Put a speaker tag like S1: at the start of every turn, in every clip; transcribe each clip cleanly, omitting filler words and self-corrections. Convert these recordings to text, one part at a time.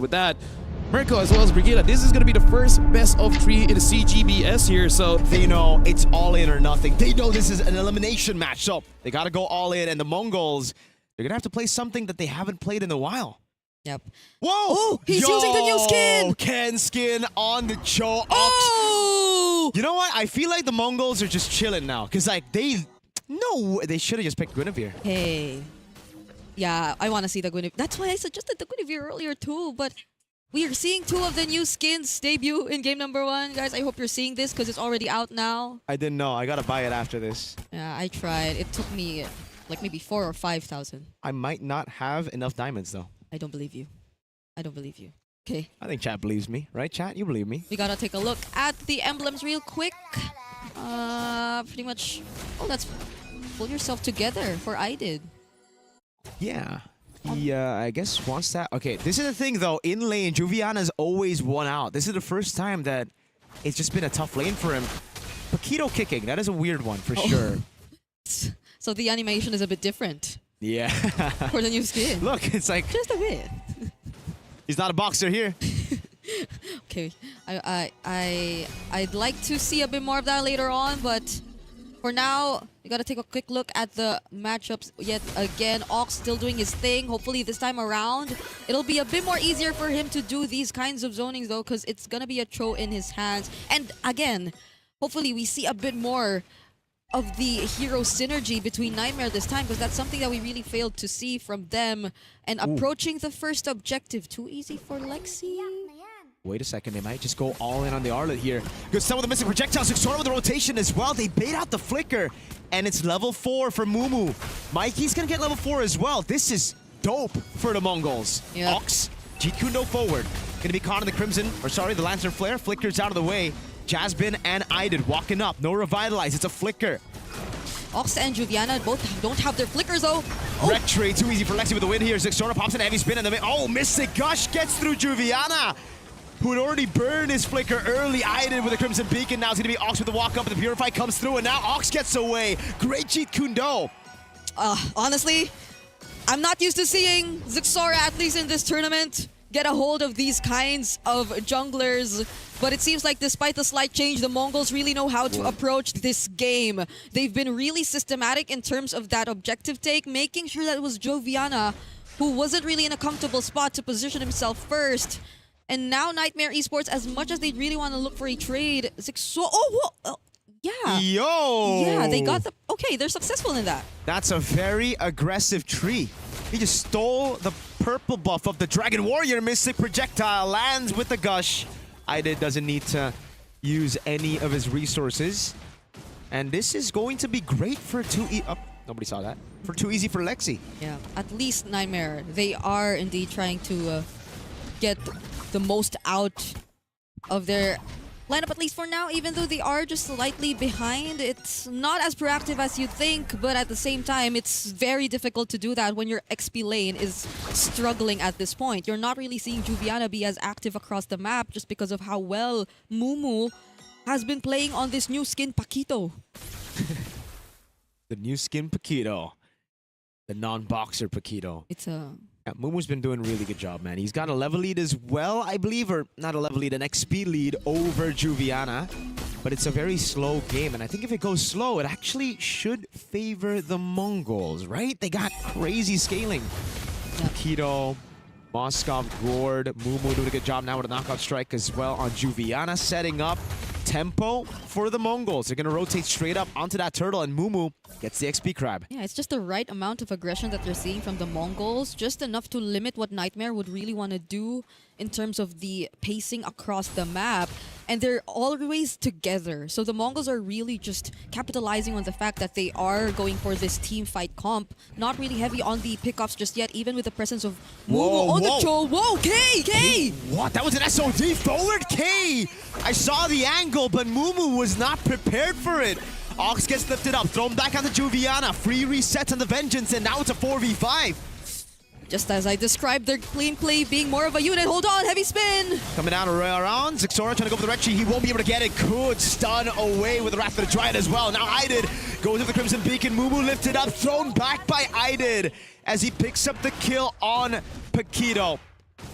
S1: With that, Mirko as well as Brigida, this is going to be the first best of 3 in the CGBS here, so
S2: they know it's all in or nothing. They know this is an elimination match, so they got to go all in, and the Mongols, they're going to have to play something that they haven't played in a while.
S3: Yep.
S2: Whoa!
S3: Oh, he's using the new skin!
S2: Ken skin on the Cho Ox.
S3: Oh!
S2: You know what? I feel like the Mongols are just chilling now, because like they should have just picked Guinevere.
S3: Hey. Yeah, I want to see the Guinevere. That's why I suggested the Guinevere earlier too, but we are seeing 2 of the new skins debut in game number 1. Guys, I hope you're seeing this because it's already out now.
S2: I didn't know. I gotta buy it after this.
S3: Yeah, I tried. It took me like maybe 4,000 or 5,000.
S2: I might not have enough diamonds though.
S3: I don't believe you. I don't believe you. Okay.
S2: I think chat believes me, right? Chat, you believe me.
S3: We gotta take a look at the emblems real quick. Pretty much. Oh, that's pull yourself together for I did.
S2: Yeah. He, I guess wants that. Okay, this is the thing though. In lane, Juviana's always won out. This is the first time that it's just been a tough lane for him. Paquito kicking, that is a weird one for sure.
S3: So the animation is a bit different.
S2: Yeah.
S3: For the new skin.
S2: Look, it's like
S3: just a bit.
S2: He's not a boxer here.
S3: Okay, I'd like to see a bit more of that later on, but for now, we gotta take a quick look at the matchups yet again. Ox still doing his thing. Hopefully this time around, it'll be a bit more easier for him to do these kinds of zonings though, because it's gonna be a throw in his hands. And again, hopefully we see a bit more of the hero synergy between Niightmare this time, because that's something that we really failed to see from them. And approaching the first objective, too easy for Lexi.
S2: Wait a second, they might just go all in on the Arlet here. Good stuff with the missing projectiles. Sort with the rotation as well. They bait out the flicker, and it's level 4 for Mumu. Mikey's gonna get level 4 as well. This is dope for the Mongols.
S3: Yep.
S2: Ox, Jeet Kundo forward. Gonna be caught in the Crimson, or sorry, the Lantern Flare. Flicker's out of the way. Jasmine and Idid walking up. No Revitalize, it's a flicker.
S3: Ox and Juviana both don't have their flickers though.
S2: Wreck trade, too easy for Lexi with the win here. Zixora pops in a heavy spin and the Mystic Gush gets through Juviana, who had already burned his flicker early. Idid with a Crimson Beacon. Now it's gonna be Ox with the walk up, and the Purify comes through, and now Ox gets away. Great Jeet Kundo.
S3: Honestly, I'm not used to seeing Zixora, at least in this tournament, get a hold of these kinds of junglers. But it seems like despite the slight change, the Mongols really know how to approach this game. They've been really systematic in terms of that objective take, making sure that it was Joviana who wasn't really in a comfortable spot to position himself first. And now Niightmare Esports, as much as they really want to look for a trade, yeah.
S2: Yo!
S3: Yeah, they got the... Okay, they're successful in that.
S2: That's a very aggressive tree. He just stole the purple buff of the Dragon Warrior. Mystic Projectile lands with the Gush. Idid doesn't need to use any of his resources. And this is going to be great for nobody saw that. For too easy for Lexi.
S3: Yeah, at least Niightmare, they are indeed trying to get the most out of their lineup, at least for now, even though they are just slightly behind. It's not as proactive as you'd think, but at the same time, it's very difficult to do that when your XP lane is struggling at this point. You're not really seeing Juviana be as active across the map just because of how well Mumu has been playing on this new skin, Paquito.
S2: The new skin Paquito. The non-boxer Paquito.
S3: It's a...
S2: Yeah, Mumu's been doing a really good job, man. He's got a level lead as well, I believe, or not a level lead, an XP lead over Juviana. But it's a very slow game, and I think if it goes slow, it actually should favor the Mongols, right? They got crazy scaling. Yeah. Paquito, Moskov, Gord, Mumu doing a good job now with a knockout strike as well on Juviana, setting up tempo for the Mongols. They're going to rotate straight up onto that turtle, and Mumu gets the XP crab.
S3: Yeah, it's just the right amount of aggression that they're seeing from the Mongols, just enough to limit what Niightmare would really want to do in terms of the pacing across the map. And they're always together. So the Mongols are really just capitalizing on the fact that they are going for this team fight comp. Not really heavy on the pickoffs just yet, even with the presence of Mumu on the Cho. Whoa, K!
S2: What? That was an SOD forward K! I saw the angle, but Mumu was not prepared for it. Ox gets lifted up, thrown back onto Juviana. Free reset on the Vengeance, and now it's a 4v5.
S3: Just as I described their clean play being more of a unit. Hold on, heavy spin!
S2: Coming down around, Zixora trying to go for the red tree. He won't be able to get it. Could stun away with the Wrath of the Dryad as well. Now Idid goes with the Crimson Beacon. Mumu lifted up, thrown back by Idid as he picks up the kill on Paquito.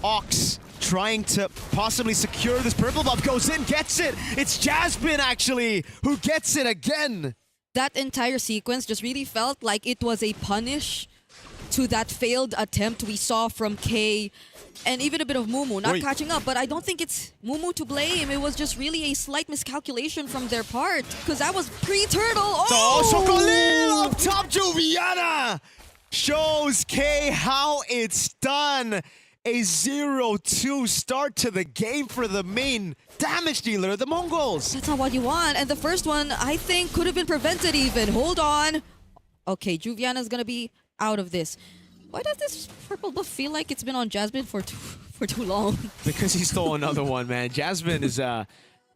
S2: Ox trying to possibly secure this purple buff. Goes in, gets it. It's Jasmine, actually, who gets it again.
S3: That entire sequence just really felt like it was a punish to that failed attempt we saw from Kay and even a bit of Mumu not catching up. But I don't think it's Mumu to blame. It was just really a slight miscalculation from their part because that was pre-turtle. Oh!
S2: Sokolil up top, Juviana shows Kay how it's done. A 0-2 start to the game for the main damage dealer, the Mongols.
S3: That's not what you want. And the first one, I think, could have been prevented even. Hold on. Okay, Juviana's gonna be out of this. Why does this purple buff feel like it's been on Jasmine for too long?
S2: Because he stole another one, man. Jasmine is a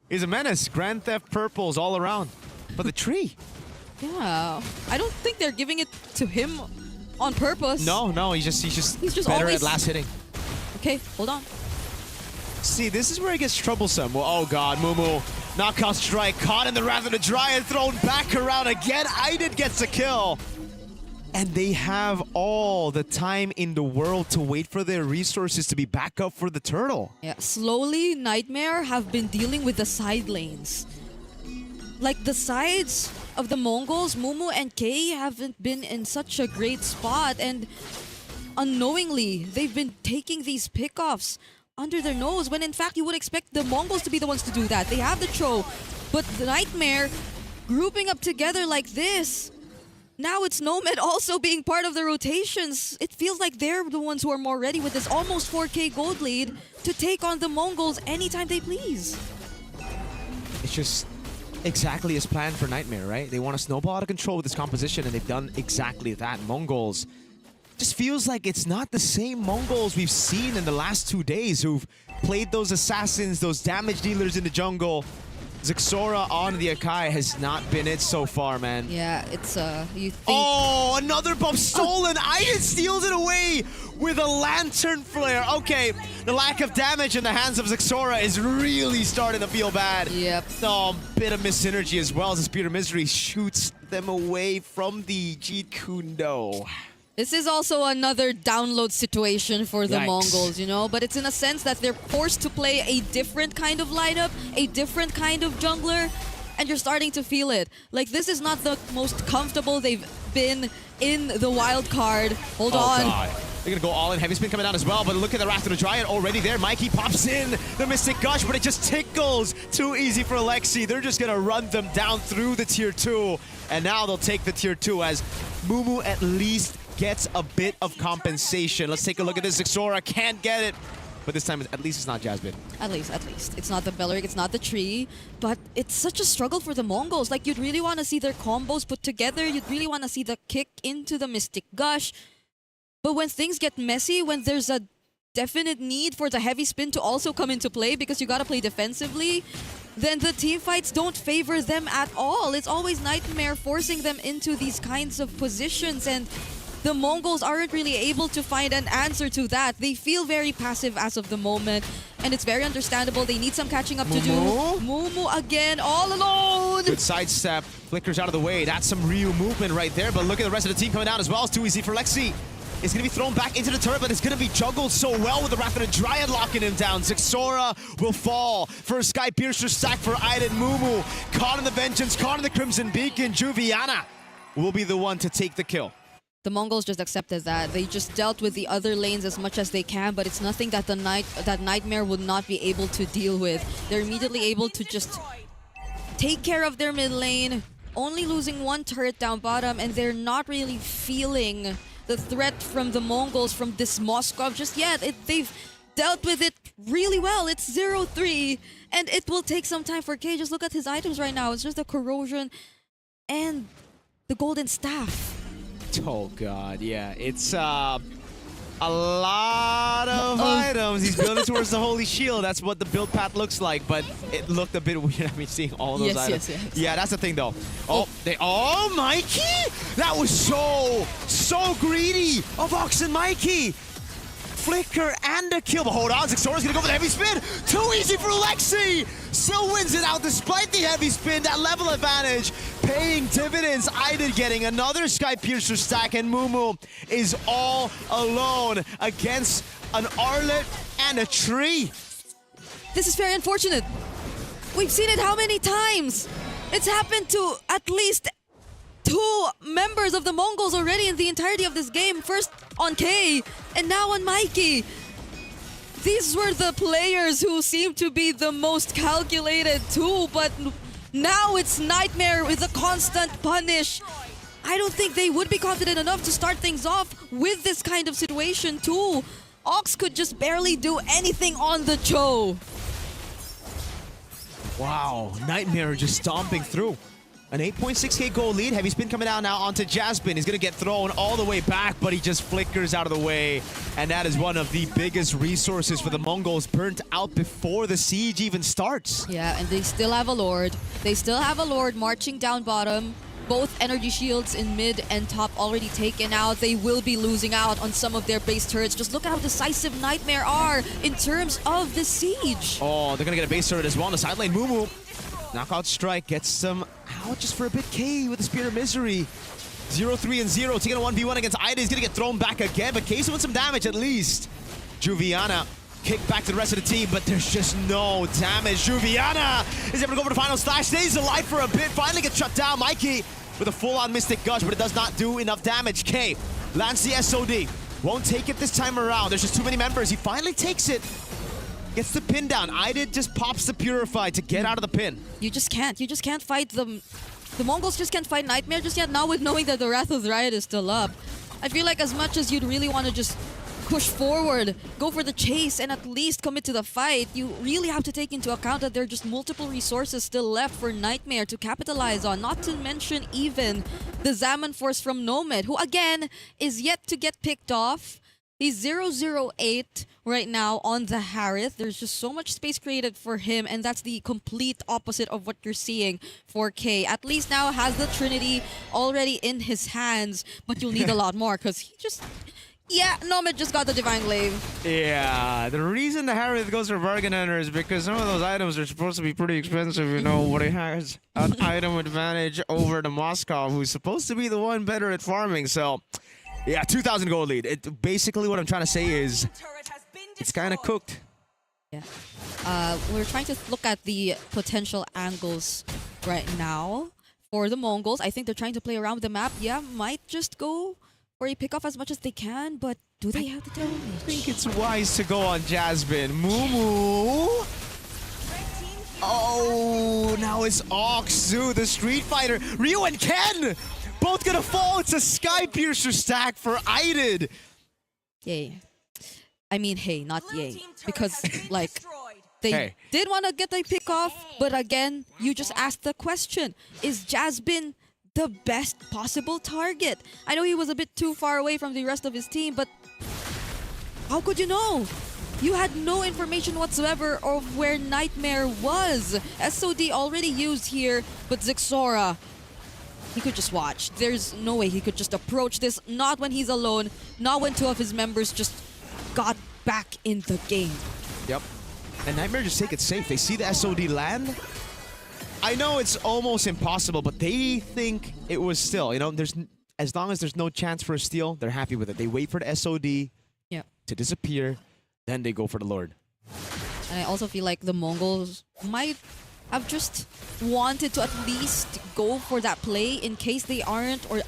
S2: menace. Grand Theft purples all around. But the tree.
S3: Yeah, I don't think they're giving it to him on purpose.
S2: No, he's just better
S3: always
S2: at last hitting.
S3: Okay, hold on.
S2: See, this is where it gets troublesome. Well, oh god, Mumu. Knockout strike, caught in the wrath of the Dryad, thrown back around again. Aiden gets a kill. And they have all the time in the world to wait for their resources to be back up for the turtle.
S3: Yeah, slowly, Niightmare have been dealing with the side lanes. Like, the sides of the Mongols, Mumu and Kay haven't been in such a great spot, and unknowingly, they've been taking these pickoffs under their nose, when in fact you would expect the Mongols to be the ones to do that. They have the Cho, but the Niightmare grouping up together like this. Now it's Nomad also being part of the rotations. It feels like they're the ones who are more ready with this almost 4K gold lead to take on the Mongols anytime they please.
S2: It's just exactly as planned for Niightmare, right? They want to snowball out of control with this composition, and they've done exactly that. Mongols just feels like it's not the same Mongols we've seen in the last 2 days who've played those assassins, those damage dealers in the jungle. Zixora on the Akai has not been it so far, man.
S3: Yeah, it's you think...
S2: Oh, another buff stolen! Aiden steals it away with a lantern flare. Okay, the lack of damage in the hands of Zixora is really starting to feel bad.
S3: Yep.
S2: Oh, bit of mis-synergy as well as the Spear of Misery shoots them away from the Jeet Kune Do.
S3: This is also another download situation for the Mongols, you know? But it's in a sense that they're forced to play a different kind of lineup, a different kind of jungler, and you're starting to feel it. Like, this is not the most comfortable they've been in the wild card. Hold on.
S2: God. They're gonna go all in. Heavy spin coming down as well, but look at the Wrath of the Dryad already there. Mikey pops in the Mystic Gush, but it just tickles. Too easy for Alexi. They're just gonna run them down through the tier 2, and now they'll take the tier 2 as Mumu at least gets a bit of compensation. Let's take a look at this. Zixora can't get it, but this time at least it's not Jasmine.
S3: At least. It's not the Belleric, it's not the tree, but it's such a struggle for the Mongols. Like, you'd really want to see their combos put together. You'd really want to see the kick into the Mystic Gush. But when things get messy, when there's a definite need for the heavy spin to also come into play because you gotta play defensively, then the team fights don't favor them at all. It's always Niightmare forcing them into these kinds of positions, and the Mongols aren't really able to find an answer to that. They feel very passive as of the moment, and it's very understandable. They need some catching up to do. Mumu again, all alone!
S2: Good sidestep, flickers out of the way. That's some Ryu movement right there, but look at the rest of the team coming down as well. It's too easy for Lexi. It's going to be thrown back into the turret, but it's going to be juggled so well with the Wrath of the Dryad locking him down. Zixora will fall. First Sky Piercer stack for Aiden. Mumu caught in the Vengeance, caught in the Crimson Beacon. Juviana will be the one to take the kill.
S3: The Mongols just accepted that. They just dealt with the other lanes as much as they can, but it's nothing that that Niightmare would not be able to deal with. They're immediately able to just take care of their mid lane, only losing one turret down bottom, and they're not really feeling the threat from the Mongols from this Moskov just yet. They've dealt with it really well. It's 0-3, and it will take some time for Kay. Just look at his items right now. It's just the Corrosion and the Golden Staff.
S2: Oh god, yeah. It's a lot of items. He's building towards the Holy Shield. That's what the build path looks like, but it looked a bit weird. I mean, seeing all those items.
S3: Yes.
S2: Yeah, that's the thing though. Oh, Mikey! That was so greedy of Oxen Mikey. Flicker and a kill, but hold on, Zixora's gonna go for the heavy spin. Too easy for Lexi. Still wins it out despite the heavy spin. That level advantage paying dividends. Aiden getting another Sky Piercer stack, and Mumu is all alone against an Arlet And a tree.
S3: This is very unfortunate. We've seen it how many times? It's happened to at least 2 members of the Mongols already in the entirety of this game. First on K, and now on Mikey. These were the players who seemed to be the most calculated too, but now it's Niightmare with a constant punish. I don't think they would be confident enough to start things off with this kind of situation too. Ox could just barely do anything on the Cho.
S2: Wow, Niightmare just stomping through. An 8.6k goal lead. Heavy spin coming out now onto Jaspin. He's going to get thrown all the way back, but he just flickers out of the way. And that is one of the biggest resources for the Mongols, burnt out before the siege even starts.
S3: Yeah, and they still have a Lord. They still have a Lord marching down bottom. Both energy shields in mid and top already taken out. They will be losing out on some of their base turrets. Just look at how decisive Niightmare are in terms of the siege.
S2: Oh, they're going to get a base turret as well on the side lane. Mumu. Knockout strike gets some out just for a bit. K with the Spear of Misery. 0-3 and 0. Taking a 1v1 against Ida. He's going to get thrown back again, but K's doing some damage at least. Juviana kick back to the rest of the team, but there's just no damage. Juviana is able to go for the final slash. Stays alive for a bit. Finally gets shut down. Mikey with a full-on Mystic Gush, but it does not do enough damage. K lands the SOD. Won't take it this time around. There's just too many members. He finally takes it. Gets the pin down. Idid just pops the Purify to get out of the pin.
S3: You just can't. You just can't fight them. The Mongols just can't fight Niightmare just yet. Now with knowing that the Wrath of the Riot is still up, I feel like as much as you'd really want to just push forward, go for the chase, and at least commit to the fight, you really have to take into account that there are just multiple resources still left for Niightmare to capitalize on. Not to mention even the Zaman Force from Nomad, who again is yet to get picked off. He's 008 right now on the Harith. There's just so much space created for him, and that's the complete opposite of what you're seeing for K. At least now has the Trinity already in his hands, but you'll need a lot more because he just... Yeah, Nomad just got the Divine Glaive.
S2: Yeah, the reason the Harith goes for Bargain Hunter is because some of those items are supposed to be pretty expensive, you know, but he has an item advantage over the Moscow, who's supposed to be the one better at farming, so... Yeah, 2,000 gold lead. Basically, what I'm trying to say is it's kind of cooked.
S3: Yeah. We're trying to look at the potential angles right now for the Mongols. I think they're trying to play around with the map. Yeah, might just go for a pick off as much as they can, but do they have the damage?
S2: I think it's wise to go on Jasmine. Mumu. Oh, now it's Oxu, the Street Fighter. Ryu and Ken! Both gonna fall. It's a Sky Piercer stack for Idid.
S3: Yay. I mean, hey, not yay. Because, like, they did want to get a pick off, but again, you just asked the question. Is Jasmine the best possible target? I know he was a bit too far away from the rest of his team, but how could you know? You had no information whatsoever of where Niightmare was. SOD already used here, but Zixora, he could just watch. There's no way he could just approach this, not when he's alone, not when 2 of his members just got back in the game.
S2: Yep. And Niightmare just take it safe. They see the SOD land. I know it's almost impossible, but they think it was still, you know, as long as there's no chance for a steal, they're happy with it. They wait for the SOD to disappear, then they go for the Lord.
S3: And I also feel like the Mongols might have just wanted to at least go for that play in case they aren't, or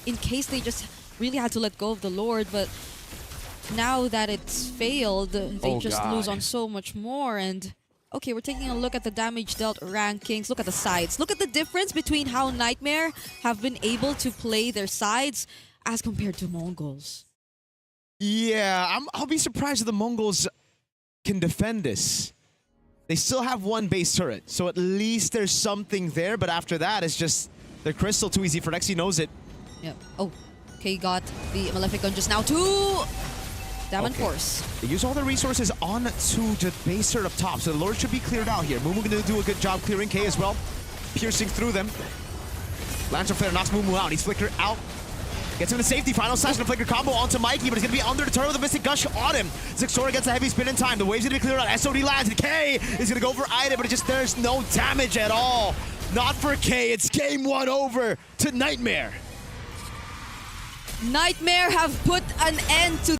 S3: in case they just really had to let go of the Lord. But now that it's failed, they lose on so much more. And okay, we're taking a look at the damage dealt rankings. Look at the sides. Look at the difference between how Niightmare have been able to play their sides as compared to Mongols.
S2: Yeah, I'll be surprised if the Mongols can defend this. They still have 1 base turret, so at least there's something there, but after that, it's just, they're crystal too easy. Phyrexy knows it.
S3: Yep. Oh, okay, got the Malefic Gun just now too. Damn Force.
S2: They use all their resources on to the base turret up top, so the Lord should be cleared out here. Mumu gonna do a good job clearing K as well, piercing through them. Lancer Flare knocks Mumu out. He's flickered out. Gets him to safety. Final slash and a flicker combo onto Mikey, but he's going to be under the turret with a Mystic Gush on him. Zixora gets a heavy spin in time. The wave's going to be cleared out. SOD lands, and K is going to go for Ida, but there's no damage at all. Not for K. It's game 1 over to Niightmare.
S3: Niightmare have put an end to